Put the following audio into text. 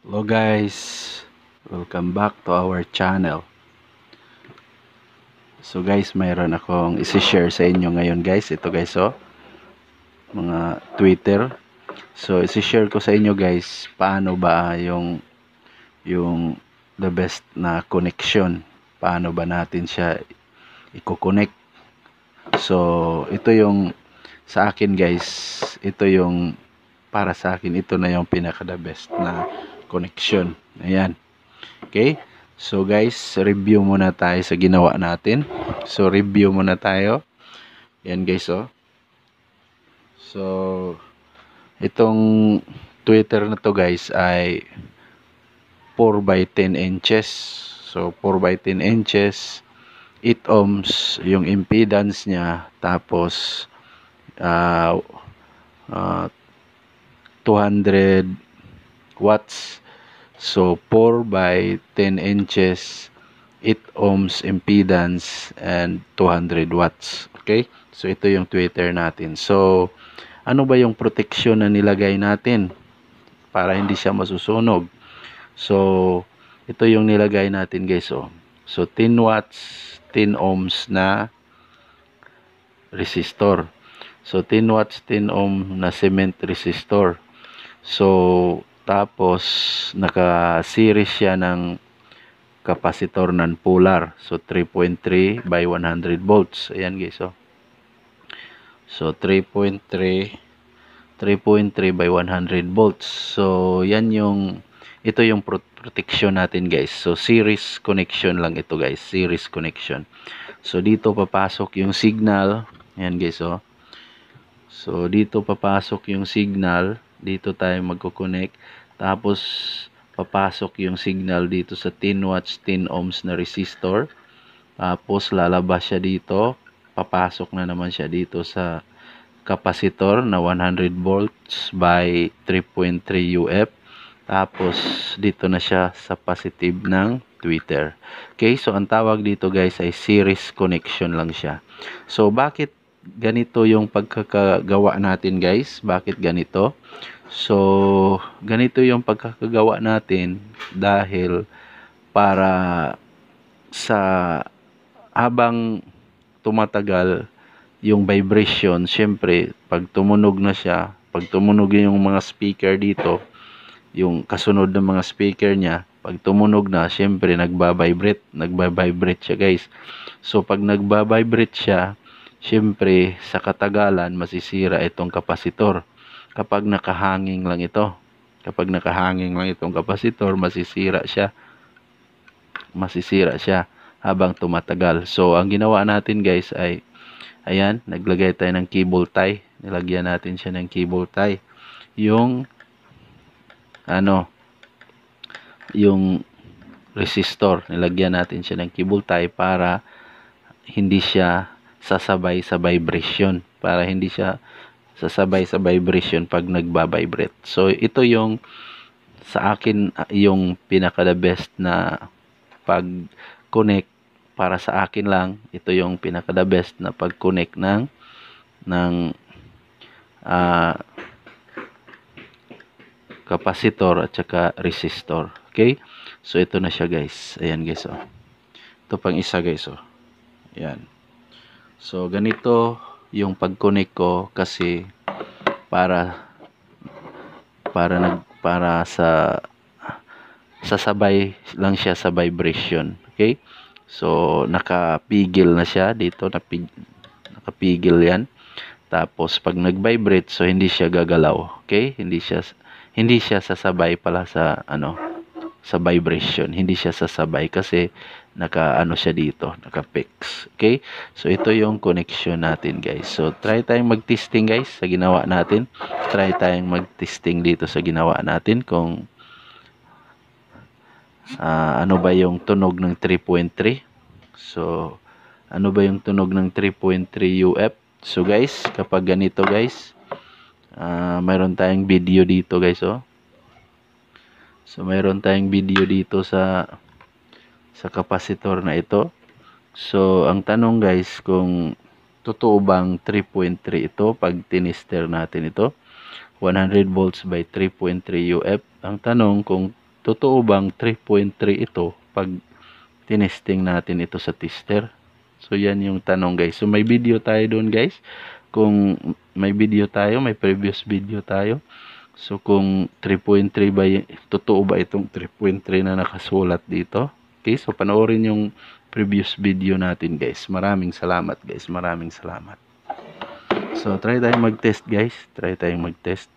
Hello guys, welcome back to our channel. So guys, mayroon akong isi-share sa inyo ngayon guys. Ito guys mga Twitter. So isi-share ko sa inyo guys, paano ba yung the best na connection. Paano ba natin siya i-connect. So ito yung sa akin guys, ito yung para sa akin, ito na yung pinaka the best na connection. Ayan. Okay? So guys, review muna tayo sa ginawa natin. So review muna tayo. Yan guys So itong Twitter na to guys ay 4 by 10 inches. So 4 by 10 inches, 8 ohms yung impedance niya, tapos uh, uh, 200 watts. So 4 by 10 inches, 8 ohms impedance, and 200 watts. Okay? So ito yung Twitter natin. So ano ba yung protection na nilagay natin para hindi siya masusunog? So ito yung nilagay natin guys So 10 watts, 10 ohms na resistor. So 10 watts, 10 ohm na cement resistor. So tapos naka-series siya ng kapasitor non-polar. So 3.3 by 100 volts. Ayan guys So 3.3 by 100 volts. So yan ito yung protection natin guys. So series connection lang ito guys, series connection. So dito papasok yung signal. Ayan guys So dito papasok yung signal, dito tayo magko-connect. Tapos papasok yung signal dito sa 10 watts 10 ohms na resistor. Tapos lalabas siya dito, papasok na naman siya dito sa kapasitor na 100 volts by 3.3 UF. Tapos dito na siya sa positive ng Twitter. Okay, so ang tawag dito guys ay series connection lang siya. So bakit ganito yung pagkakagawa natin guys? Bakit ganito? So ganito yung pagkakagawa natin dahil para sa habang tumatagal yung vibration, syempre pag tumunog na siya, pag tumunog yung mga speaker dito, yung kasunod ng mga speaker niya, pag tumunog na, syempre nagba-vibrate siya guys. So pag nagba-vibrate siya, syempre sa katagalan masisira itong kapasitor. Kapag nakahanging lang itong kapasitor, masisira siya habang tumatagal. So ang ginawa natin guys ay ayan, naglagay tayo ng cable tie. Nilagyan natin siya ng cable tie. Yung resistor, nilagyan natin siya ng cable tie para hindi siya sasabay sa vibration, pag nagba-vibrate. So ito yung sa akin yung pinaka the best na pag-connect para sa akin lang. Ito yung pinaka the best na pag-connect ng kapasitor at saka resistor. Okay? So ito na siya guys. Ayan guys Ito pang isa guys Ayan. So ganito yung pag-connect ko kasi para sa sasabay lang siya sa vibration. Okay? So nakapigil na siya dito, nakapigil yan. Tapos pag nag-vibrate, so hindi siya gagalaw. Okay? Hindi siya sasabay pala sa sa vibration. Hindi siya sasabay kasi siya dito, naka-fix. Okay? So ito yung connection natin guys. So try tayong mag-testing guys sa ginawa natin. Try tayong mag-testing dito sa ginawa natin kung ano ba yung tunog ng 3.3. So ano ba yung tunog ng 3.3 UF? So guys, kapag ganito guys, mayroon tayong video dito guys So mayroon tayong video dito sa kapasitor na ito. So ang tanong guys, kung totoo bang 3.3 ito pag tinister natin ito, 100 volts by 3.3 UF. Ang tanong kung totoo bang 3.3 ito pag tinesting natin ito sa tester? So yan yung tanong guys. So may video tayo doon guys. Kung may video tayo, may previous video tayo. So kung 3.3 ba, totoo ba itong 3.3 na nakasulat dito? Okay, so panoorin yung previous video natin guys. Maraming salamat guys. Maraming salamat. So try tayong mag-test guys. Try tayong mag-test.